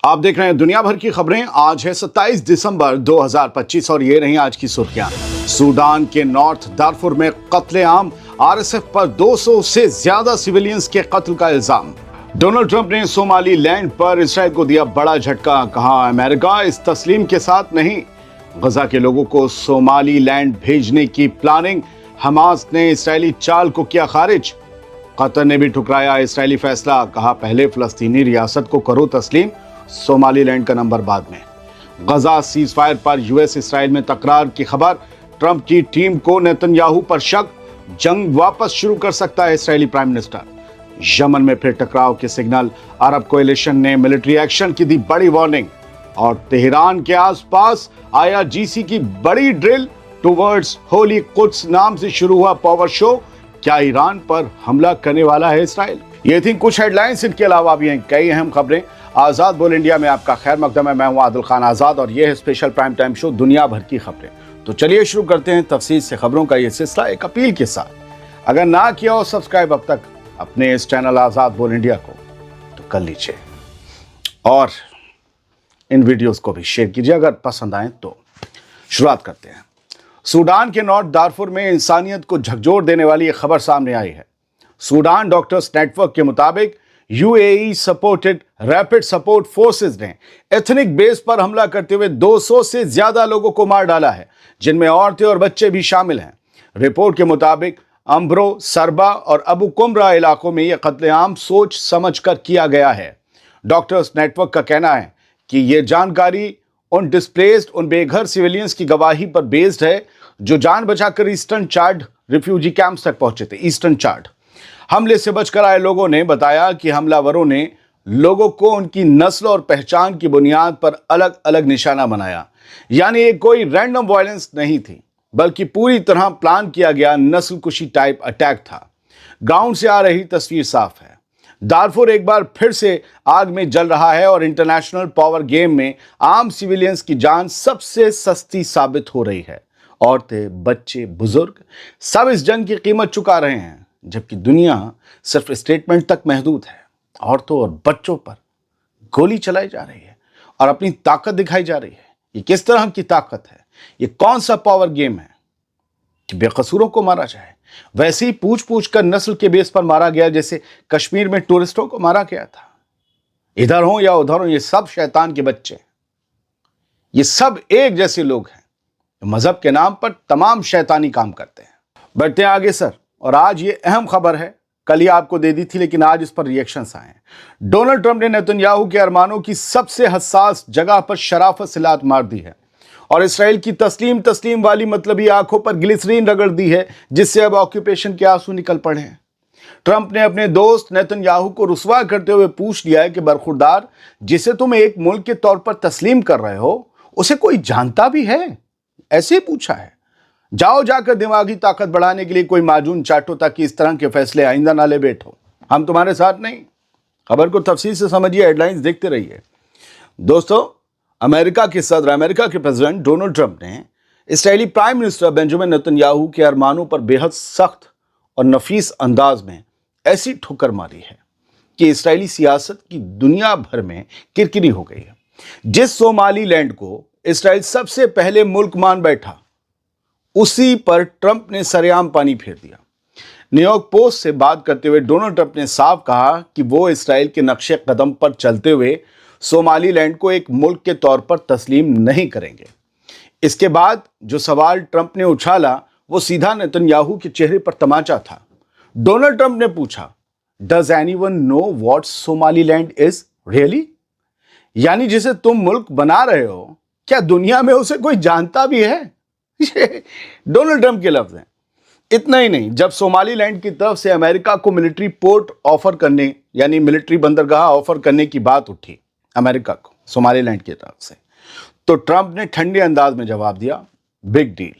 आप देख रहे हैं दुनिया भर की खबरें। आज है 27 दिसंबर 2025 और ये रही आज की सुर्खियां। सूडान के नॉर्थ दारफुर में कत्लेआम, आरएसएफ पर 200 से ज्यादा सिविलियंस के कत्ल का इल्जाम। डोनाल्ड ट्रंप ने सोमाली लैंड पर इसराइल को दिया बड़ा झटका, कहा अमेरिका इस तस्लीम के साथ नहीं। गजा के लोगों को सोमाली लैंड भेजने की प्लानिंग, हमास ने इसराइली चाल को किया खारिज। कतर ने भी ठुकराया इसराइली फैसला, कहा पहले फलस्तीनी रियासत को करो तस्लीम, सोमाली लैंड का नंबर बाद में। गजा सीज फायर पर यूएस इसराइल में तकरार की खबर, ट्रंप की टीम को नेतन्याहू पर शक, जंग वापस शुरू कर सकता है इसराइली प्राइम मिनिस्टर। यमन में फिर टकराव के सिग्नल, अरब कोएलिशन ने मिलिट्री एक्शन की दी बड़ी वार्निंग। और तेहरान के आसपास आईआरजीसी की बड़ी ड्रिल, टुवर्ड्स होली कुद्स नाम से शुरू हुआ पावर शो। क्या ईरान पर हमला करने वाला है इसराइल? ये थी कुछ हेडलाइंस, इनके अलावा भी हैं कई अहम खबरें। आजाद बोल इंडिया में आपका खैर मकदम है। मैं हूं आदिल खान आजाद और ये है स्पेशल प्राइम टाइम शो दुनिया भर की खबरें। तो चलिए शुरू करते हैं तफसील से खबरों का ये सिलसिला एक अपील के साथ। अगर ना किया हो सब्सक्राइब अब तक अपने इस चैनल आजाद बोल इंडिया को तो कर लीजिए और इन वीडियोस को भी शेयर कीजिए अगर पसंद आए तो। शुरुआत करते हैं। सूडान के नॉर्थ दारफुर में इंसानियत को झकझोर देने वाली एक खबर सामने आई है। सूडान डॉक्टर्स नेटवर्क के मुताबिक UAE supported rapid support forces ने एथनिक बेस पर हमला करते हुए 200 से ज्यादा लोगों को मार डाला है, जिनमें औरतें और बच्चे भी शामिल हैं। रिपोर्ट के मुताबिक अम्ब्रो, सरबा और अबू कुमरा इलाकों में यह कत्लेआम सोच समझकर किया गया है। डॉक्टर्स नेटवर्क का कहना है कि यह जानकारी उन डिस्प्लेस्ड, उन बेघर सिविलियंस की गवाही पर बेस्ड है जो जान बचाकर ईस्टर्न चाड रिफ्यूजी कैंप्स तक पहुंचे थे। ईस्टर्न चाड हमले से बचकर आए लोगों ने बताया कि हमलावरों ने लोगों को उनकी नस्ल और पहचान की बुनियाद पर अलग अलग निशाना बनाया। यानी ये कोई रैंडम वायलेंस नहीं थी, बल्कि पूरी तरह प्लान किया गया नस्ल कुशी टाइप अटैक था। ग्राउंड से आ रही तस्वीर साफ है। दारफुर एक बार फिर से आग में जल रहा है और इंटरनेशनल पावर गेम में आम सिविलियंस की जान सबसे सस्ती साबित हो रही है। औरतें, बच्चे, बुजुर्ग सब इस जंग की कीमत चुका रहे हैं, जबकि दुनिया सिर्फ स्टेटमेंट तक महदूद है। औरतों और बच्चों पर गोली चलाई जा रही है और अपनी ताकत दिखाई जा रही है। ये किस तरह की ताकत है? ये कौन सा पावर गेम है कि बेकसूरों को मारा जाए? वैसे ही पूछ पूछ कर नस्ल के बेस पर मारा गया, जैसे कश्मीर में टूरिस्टों को मारा गया था। इधर हो या उधर हो, ये सब शैतान के बच्चे, ये सब एक जैसे लोग हैं, मजहब के नाम पर तमाम शैतानी काम करते हैं। बढ़ते हैं आगे सर, और आज ये अहम खबर है, कल ही आपको दे दी थी लेकिन आज इस पर रिएक्शंस आए हैं। डोनाल्ड ट्रंप ने नेतन्याहू के अरमानों की सबसे हसास जगह पर शराफत से लात मार दी है और इसराइल की तस्लीम वाली मतलबी आंखों पर ग्लिसरीन रगड़ दी है, जिससे अब ऑक्यूपेशन के आंसू निकल पड़े हैं। ट्रंप ने अपने दोस्त नेतन्याहू को रुसवा करते हुए पूछ लिया है कि बरखुरदार, जिसे तुम एक मुल्क के तौर पर तस्लीम कर रहे हो, उसे कोई जानता भी है? ऐसे ही पूछा है। जाओ जाकर दिमागी ताकत बढ़ाने के लिए कोई माजून चाटो ताकि इस तरह के फैसले आइंदा ना ले बैठो। हम तुम्हारे साथ नहीं। खबर को तफसील से समझिए, हेडलाइंस देखते रहिए। दोस्तों, अमेरिका के सदर, अमेरिका के प्रेसिडेंट डोनाल्ड ट्रंप ने इस्राएली प्राइम मिनिस्टर बेंजामिन नेतन्याहू के अरमानों पर बेहद सख्त और नफीस अंदाज में ऐसी ठोकर मारी है कि इस्राएली सियासत की दुनिया भर में किरकिरी हो गई है। जिस सोमाली लैंड को इसराइल सबसे पहले मुल्क मान बैठा, उसी पर ट्रंप ने सरेआम पानी फेर दिया। न्यूयॉर्क पोस्ट से बात करते हुए डोनाल्ड ट्रंप ने साफ कहा कि वो इसराइल के नक्शे कदम पर चलते हुए सोमाली लैंड को एक मुल्क के तौर पर तस्लीम नहीं करेंगे। इसके बाद जो सवाल ट्रंप ने उछाला वो सीधा नेतन्याहू के चेहरे पर तमाचा था। डोनाल्ड ट्रंप ने पूछा, does anyone know what Somali land is really? यानी जिसे तुम मुल्क बना रहे हो, क्या दुनिया में उसे कोई जानता भी है? डोनाल्ड ट्रंप के लफ्ज हैं। इतना ही नहीं, जब सोमाली लैंड की तरफ से अमेरिका को मिलिट्री पोर्ट ऑफर करने, यानी मिलिट्री बंदरगाह ऑफर करने की बात उठी अमेरिका को सोमाली लैंड की तरफ से, तो ट्रंप ने ठंडे अंदाज में जवाब दिया, बिग डील।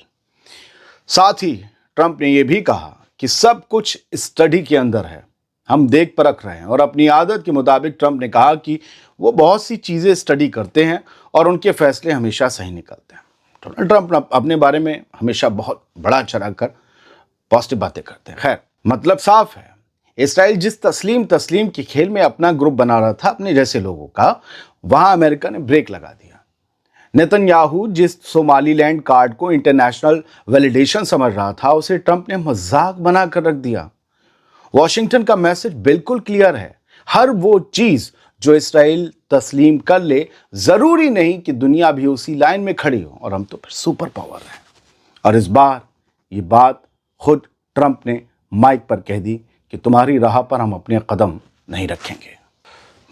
साथ ही ट्रंप ने यह भी कहा कि सब कुछ स्टडी के अंदर है, हम देख परख रहे हैं। और अपनी आदत के मुताबिक ट्रंप ने कहा कि वो बहुत सी चीजें स्टडी करते हैं और उनके फैसले हमेशा सही निकलते हैं। डोनाल्ड ट्रंप अपने बारे में हमेशा बहुत बड़ा चढ़ा कर पॉजिटिव बातें करते हैं। खैर, मतलब साफ है, اسرائیل جس تسلیم کے کھیل میں اپنا گروپ بنا رہا تھا اپنے جیسے لوگوں کا، وہاں امریکہ نے بریک لگا دیا۔ نیتن یاہو جس صومالی لینڈ کارڈ کو انٹرنیشنل ویلیڈیشن سمجھ رہا تھا، اسے ٹرمپ نے مذاق بنا کر رکھ دیا۔ واشنگٹن کا میسج بالکل کلیئر ہے، ہر وہ چیز جو اسرائیل تسلیم کر لے، ضروری نہیں کہ دنیا بھی اسی لائن میں کھڑی ہو، اور ہم تو پھر سپر پاور ہیں۔ اور اس بار یہ بات خود ٹرمپ نے مائک پر کہہ دی کہ تمہاری راہ پر ہم اپنے قدم نہیں رکھیں گے۔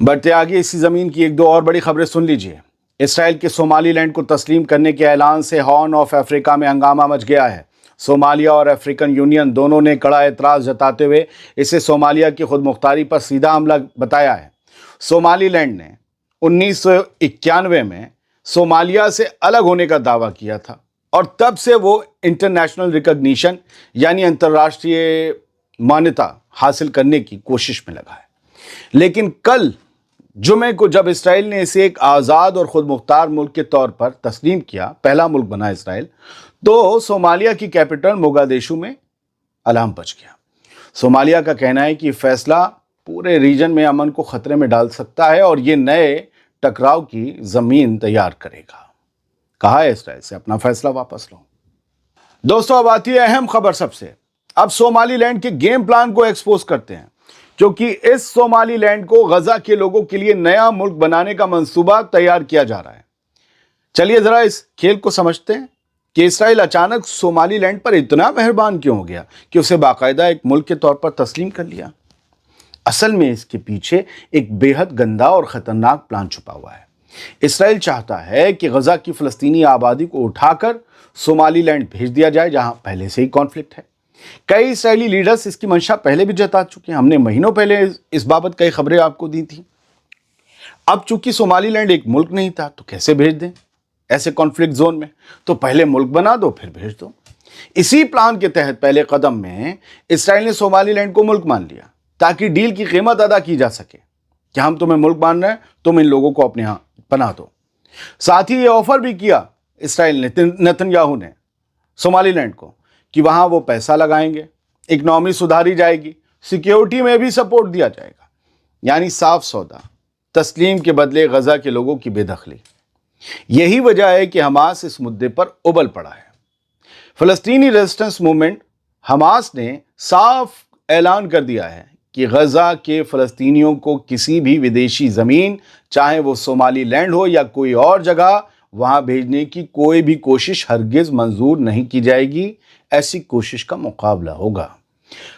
بڑھتے آگے اسی زمین کی ایک دو اور بڑی خبریں سن لیجئے۔ اسرائیل کے صومالی لینڈ کو تسلیم کرنے کے اعلان سے ہارن آف افریقہ میں ہنگامہ مچ گیا ہے۔ صومالیہ اور افریقن یونین دونوں نے کڑا اعتراض جتاتے ہوئے اسے صومالیہ کی خود مختاری پر سیدھا حملہ بتایا ہے۔ صومالی لینڈ نے 1991 میں صومالیہ سے الگ ہونے کا دعویٰ کیا تھا، اور تب سے وہ انٹرنیشنل ریکگنیشن یعنی انترراشٹریہ مانیتا حاصل کرنے کی کوشش میں لگا ہے۔ لیکن کل جمعے کو جب اسرائیل نے اسے ایک آزاد اور خود مختار ملک کے طور پر تسلیم کیا، پہلا ملک بنا اسرائیل، تو صومالیہ کی کیپٹل موگادیشو میں الارم بج گیا۔ صومالیہ کا کہنا ہے کہ یہ فیصلہ پورے ریجن میں امن کو خطرے میں ڈال سکتا ہے اور یہ نئے ٹکراؤ کی زمین تیار کرے گا۔ کہا ہے اسرائیل سے اپنا فیصلہ واپس لو۔ دوستو، اب آتی ہے اہم خبر سب سے۔ اب صومالی لینڈ کے گیم پلان کو ایکسپوز کرتے ہیں، کیونکہ اس صومالی لینڈ کو غزہ کے لوگوں کے لیے نیا ملک بنانے کا منصوبہ تیار کیا جا رہا ہے۔ چلیے ذرا اس کھیل کو سمجھتے ہیں کہ اسرائیل اچانک صومالی لینڈ پر اتنا مہربان کیوں ہو گیا کہ اسے باقاعدہ ایک ملک کے طور پر تسلیم کر لیا۔ اصل میں اس کے پیچھے ایک بے حد گندا اور خطرناک پلان چھپا ہوا ہے۔ اسرائیل چاہتا ہے کہ غزہ کی فلسطینی آبادی کو اٹھا کر صومالی لینڈ بھیج دیا جائے، جہاں پہلے سے ہی کانفلکٹ ہے۔ کئی اسرائیلی لیڈرز اس کی منشا پہلے بھی جتا چکے ہیں، ہم نے مہینوں پہلے اس بابت کئی خبریں آپ کو دی تھیں۔ اب چونکہ صومالی لینڈ ایک ملک نہیں تھا تو کیسے بھیج دیں ایسے کانفلکٹ زون میں؟ تو پہلے ملک بنا دو پھر بھیج دو۔ اسی پلان کے تحت پہلے قدم میں اسرائیل نے صومالی لینڈ کو ملک مان لیا تاکہ ڈیل کی قیمت ادا کی جا سکے کہ ہم تمہیں ملک مان رہے ہیں، تم ان لوگوں کو اپنے ہاں پناہ دو۔ ساتھ ہی یہ آفر بھی کیا اسرائیل نے، نیتن یاہو نے، صومالی لینڈ کو کہ وہاں وہ پیسہ لگائیں گے، اکنامی سدھاری جائے گی، سیکیورٹی میں بھی سپورٹ دیا جائے گا۔ یعنی صاف سودا، تسلیم کے بدلے غزہ کے لوگوں کی بے دخلی۔ یہی وجہ ہے کہ حماس اس مدے پر ابل پڑا ہے۔ فلسطینی ریزسٹنس موومنٹ حماس نے صاف اعلان کر دیا ہے کہ غزہ کے فلسطینیوں کو کسی بھی ودیشی زمین، چاہے وہ صومالی لینڈ ہو یا کوئی اور جگہ، وہاں بھیجنے کی کوئی بھی کوشش ہرگز منظور نہیں کی جائے گی۔ ایسی کوشش کا مقابلہ ہوگا۔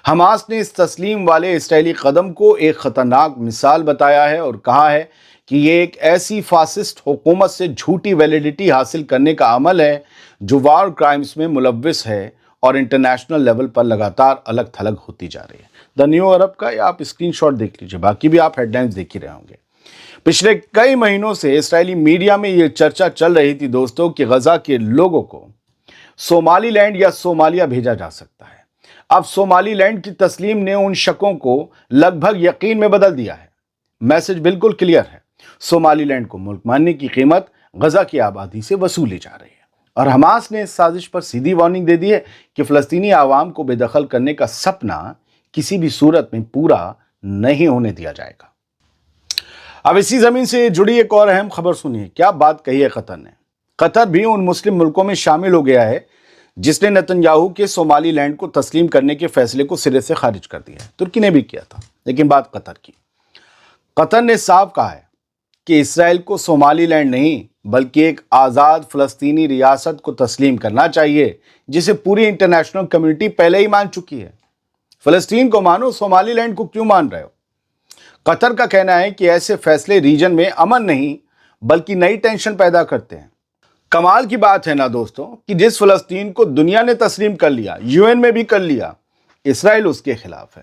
حماس نے اس تسلیم والے اسرائیلی قدم کو ایک خطرناک مثال بتایا ہے اور کہا ہے کہ یہ ایک ایسی فاسسٹ حکومت سے جھوٹی ویلیڈیٹی حاصل کرنے کا عمل ہے جو وار کرائمز میں ملوث ہے اور انٹرنیشنل لیول پر لگاتار الگ تھلگ ہوتی جا رہی ہے۔ دا نیو عرب کا آپ اسکرین شاٹ دیکھ لیجئے، باقی بھی آپ ہیڈ لائنز دیکھ ہی رہے ہوں گے۔ پچھلے کئی مہینوں سے اسرائیلی میڈیا میں یہ چرچا چل رہی تھی دوستوں کہ غزہ کے لوگوں کو صومالی لینڈ یا صومالیہ بھیجا جا سکتا ہے۔ اب صومالی لینڈ کی تسلیم نے ان شکوں کو لگ بھگ یقین میں بدل دیا ہے۔ میسج بالکل کلیئر ہے، صومالی لینڈ کو ملک ماننے کی قیمت غزہ کی آبادی سے وصولی جا رہی ہے، اور حماس نے اس سازش پر سیدھی وارننگ دے دی ہے کہ فلسطینی عوام کو بے دخل کرنے کا سپنا کسی بھی صورت میں پورا نہیں ہونے دیا جائے گا۔ اب اسی زمین سے جڑی ایک اور اہم خبر سنیے، کیا بات کہی ہے قطر نے۔ قطر بھی ان مسلم ملکوں میں شامل ہو گیا ہے جس نے نیتن یاہو کے صومالی لینڈ کو تسلیم کرنے کے فیصلے کو سرے سے خارج کر دیا ہے۔ ترکی نے بھی کیا تھا، لیکن بات قطر کی۔ قطر نے صاف کہا ہے کہ اسرائیل کو صومالی لینڈ نہیں بلکہ ایک آزاد فلسطینی ریاست کو تسلیم کرنا چاہیے، جسے پوری انٹرنیشنل کمیونٹی پہلے ہی مان چکی ہے۔ فلسطین کو مانو، صومالی لینڈ کو کیوں مان رہے ہو؟ قطر کا کہنا ہے کہ ایسے فیصلے ریجن میں امن نہیں بلکہ نئی ٹینشن پیدا کرتے ہیں۔ کمال کی بات ہے نا دوستوں کہ جس فلسطین کو دنیا نے تسلیم کر لیا، یو این میں بھی کر لیا، اسرائیل اس کے خلاف ہے،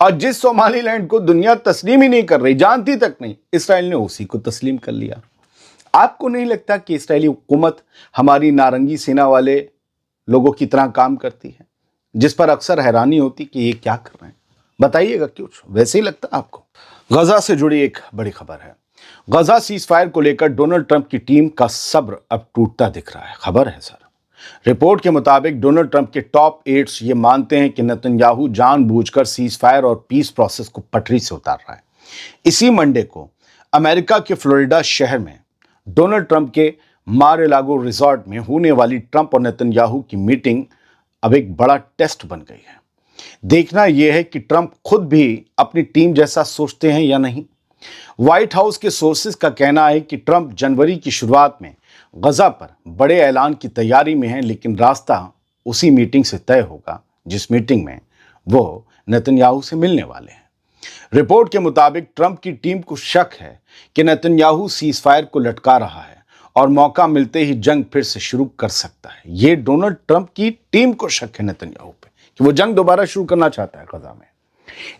اور جس صومالی لینڈ کو دنیا تسلیم ہی نہیں کر رہی، جانتی تک نہیں، اسرائیل نے اسی کو تسلیم کر لیا۔ آپ کو نہیں لگتا کہ اسرائیلی حکومت ہماری نارنگی سینا والے لوگوں کی طرح کام کرتی ہے، جس پر اکثر حیرانی ہوتی کہ یہ کیا کر رہے ہیں؟ بتائیے گا کیوں ویسے ہی لگتا آپ کو؟ غزہ سے جڑی ایک بڑی خبر ہے۔ غزہ سیز فائر کو لے کر ڈونلڈ ٹرمپ کی ٹیم کا صبر اب ٹوٹتا دکھ رہا ہے۔ خبر ہے سر، रिपोर्ट के मुताबिक डोनाल्ड ट्रंप के टॉप एड्स ये मानते हैं कि नेतन्याहू जानबूझकर सीज फायर और पीस प्रोसेस को पटरी से उतार रहा है। इसी मंडे को अमेरिका के फ्लोरिडा शहर में डोनाल्ड ट्रंप के मार-ए-लागो रिजॉर्ट में होने वाली ट्रंप और नेतन्याहू की मीटिंग अब एक बड़ा टेस्ट बन गई है। देखना यह है कि ट्रंप खुद भी अपनी टीम जैसा सोचते हैं या नहीं। व्हाइट हाउस के सोर्सेज का कहना है कि ट्रंप जनवरी की शुरुआत में गजा पर बड़े ऐलान की तैयारी में हैं, लेकिन रास्ता उसी मीटिंग से तय होगा जिस मीटिंग में वो नेतन्याहू से मिलने वाले हैं। रिपोर्ट के मुताबिक ट्रंप की टीम को शक है कि नेतन्याहू सीजफायर को लटका रहा है और मौका मिलते ही जंग फिर से शुरू कर सकता है। ये डोनाल्ड ट्रंप की टीम को शक है नेतन्याहू पे कि वो जंग दोबारा शुरू करना चाहता है गजा में।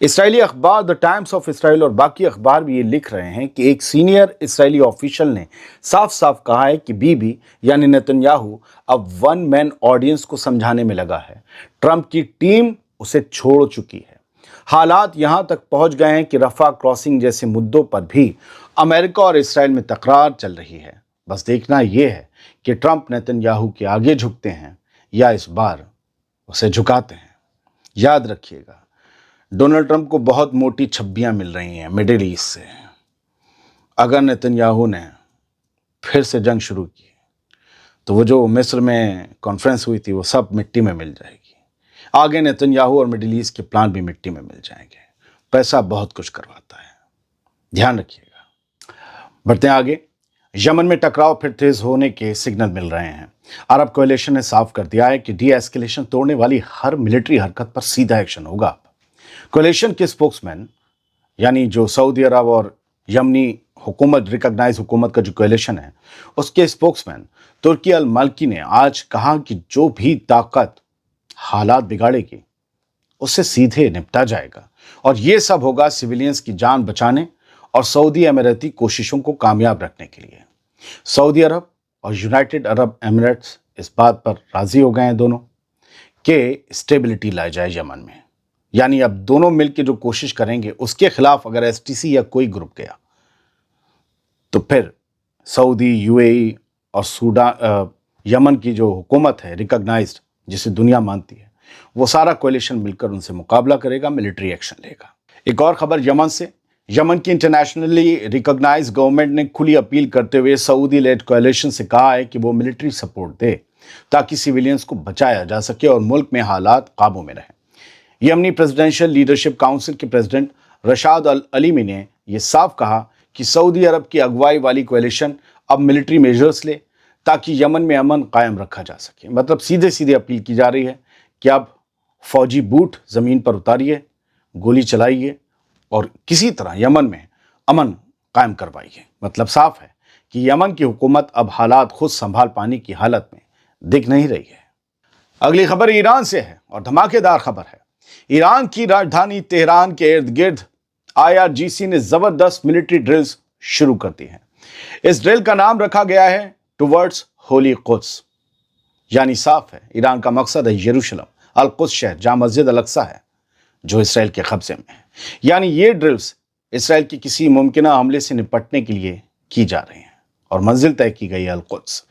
इसराइली अखबार द टाइम्स ऑफ इसराइल और बाकी अखबार भी ये लिख रहे हैं कि एक सीनियर इसराइली ऑफिशियल ने साफ साफ कहा है कि बीबी यानी नेतन्याहू अब वन मैन ऑडियंस को समझाने में लगा है। ट्रंप की टीम उसे छोड़ चुकी है। हालात यहां तक पहुंच गए हैं कि रफा क्रॉसिंग जैसे मुद्दों पर भी अमेरिका और इसराइल में तकरार चल रही है। बस देखना यह है कि ट्रंप नेतन्याहू के आगे झुकते हैं या इस बार उसे झुकाते हैं। याद रखिएगा, डोनाल्ड ट्रंप को बहुत मोटी छब्बियां मिल रही हैं मिडिल ईस्ट से। अगर नेतन्याहू ने फिर से जंग शुरू की तो वो जो मिस्र में कॉन्फ्रेंस हुई थी वो सब मिट्टी में मिल जाएगी। आगे नेतन्याहू और मिडिल ईस्ट के प्लान भी मिट्टी में मिल जाएंगे। पैसा बहुत कुछ करवाता है, ध्यान रखिएगा। बढ़ते हैं आगे। यमन में टकराव फिर तेज होने के सिग्नल मिल रहे हैं। अरब कोएलिशन ने साफ कर दिया है कि डी एस्केलेशन तोड़ने वाली हर मिलिट्री हरकत पर सीधा एक्शन होगा। कोएलिशन के स्पोक्समैन यानी जो सऊदी अरब और यमनी हुकूमत रिकॉग्नाइज हुकूमत का जो कोएलिशन है उसके स्पोक्समैन तुर्की अल मल्की ने आज कहा कि जो भी ताकत हालात बिगाड़ेगी उससे सीधे निपटा जाएगा और ये सब होगा सिविलियंस की जान बचाने और सऊदी अमीराती कोशिशों को कामयाब रखने के लिए। सऊदी अरब और यूनाइटेड अरब एमिरेट्स इस बात पर राजी हो गए हैं दोनों कि स्टेबिलिटी लाई जाए यमन में। यानी अब दोनों मिलकर जो कोशिश करेंगे उसके खिलाफ अगर एसटीसी या कोई ग्रुप गया तो फिर सऊदी, यूएई और यमन की जो हुकूमत है रिकॉग्नाइज्ड जिसे दुनिया मानती है वो सारा कोएलिशन मिलकर उनसे मुकाबला करेगा, मिलिट्री एक्शन लेगा। एक और खबर यमन से। यमन की इंटरनेशनली रिकॉग्नाइज गवर्नमेंट ने खुली अपील करते हुए सऊदी लेड कोएलिशन से कहा है कि वो मिलिट्री सपोर्ट दे ताकि सिविलियंस को बचाया जा सके और मुल्क में हालात काबू में रहें। यमनी प्रेसिडेंशियल लीडरशिप काउंसिल के प्रेसिडेंट रशाद अल अलीमी ने यह साफ कहा कि सऊदी अरब की अगुवाई वाली कोएलिशन अब मिलिट्री मेजर्स ले ताकि यमन में अमन कायम रखा जा सके। मतलब सीधे सीधे अपील की जा रही है कि अब फौजी बूट ज़मीन पर उतारिए, गोली चलाइए और किसी तरह यमन में अमन कायम करवाइए। मतलब साफ है कि यमन की हुकूमत अब हालात खुद संभाल पाने की हालत में दिख नहीं रही है। अगली खबर ईरान से है और धमाकेदार खबर है। ईरान की राजधानी तेहरान के इर्द गिर्द IRGC ने जबरदस्त मिलिट्री ड्रिल्स शुरू कर दी हैं। इस ड्रिल का नाम रखा गया है टुवर्ड्स होली कुद्स। यानी साफ है ईरान का मकसद है यरूशलेम अल कुद्स शहर जहां मस्जिद अल अक्सा है जो इसराइल के कब्जे में है। यानी ये ड्रिल्स इसराइल के किसी मुमकिना हमले से निपटने के लिए की जा रही हैं और मंजिल तय की गई अल कुद्स।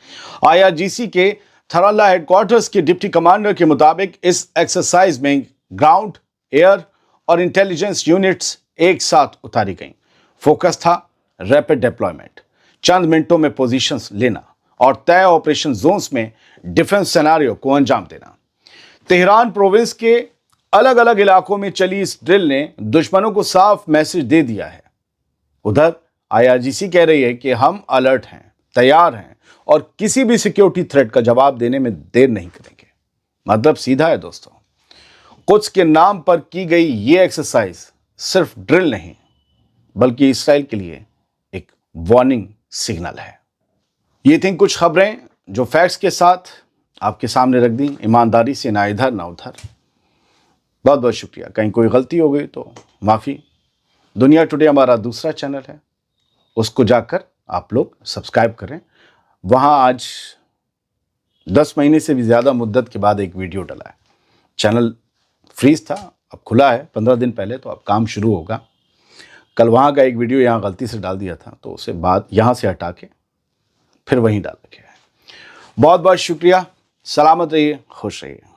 IRGC के थराला हेडक्वार्टर्स के डिप्टी कमांडर के मुताबिक इस एक्सरसाइज में ग्राउंड, एयर और इंटेलिजेंस यूनिट्स एक साथ उतारी गईं। फोकस था रैपिड डिप्लॉयमेंट, चंद मिनटों में पोजीशंस लेना और तय ऑपरेशन जोन्स में डिफेंस सिनेरियो को अंजाम देना। तेहरान प्रोविंस के अलग अलग इलाकों में चली इस ड्रिल ने दुश्मनों को साफ मैसेज दे दिया है। उधर IRGC कह रही है कि हम अलर्ट हैं, तैयार हैं और किसी भी सिक्योरिटी थ्रेट का जवाब देने में देर नहीं करेंगे। मतलब सीधा है दोस्तों, कुद्स के नाम पर की गई ये एक्सरसाइज सिर्फ ड्रिल नहीं बल्कि इसराइल के लिए एक वार्निंग सिग्नल है। ये थी कुछ खबरें जो फैक्ट्स के साथ आपके सामने रख दी, ईमानदारी से, ना इधर ना उधर। बहुत बहुत शुक्रिया। कहीं कोई गलती हो गई तो माफ़ी। दुनिया टुडे हमारा दूसरा चैनल है, उसको जाकर आप लोग सब्सक्राइब करें। वहाँ आज 10 महीने से भी ज़्यादा मुद्दत के बाद एक वीडियो डला है। चैनल फ्रीज था, अब खुला है 15 दिन पहले, तो अब काम शुरू होगा। कल वहाँ का एक वीडियो यहाँ गलती से डाल दिया था तो उसे बाद यहाँ से हटा के फिर वहीं डाल रखे है। बहुत बहुत शुक्रिया। سلامت رہیے، خوش رہیے۔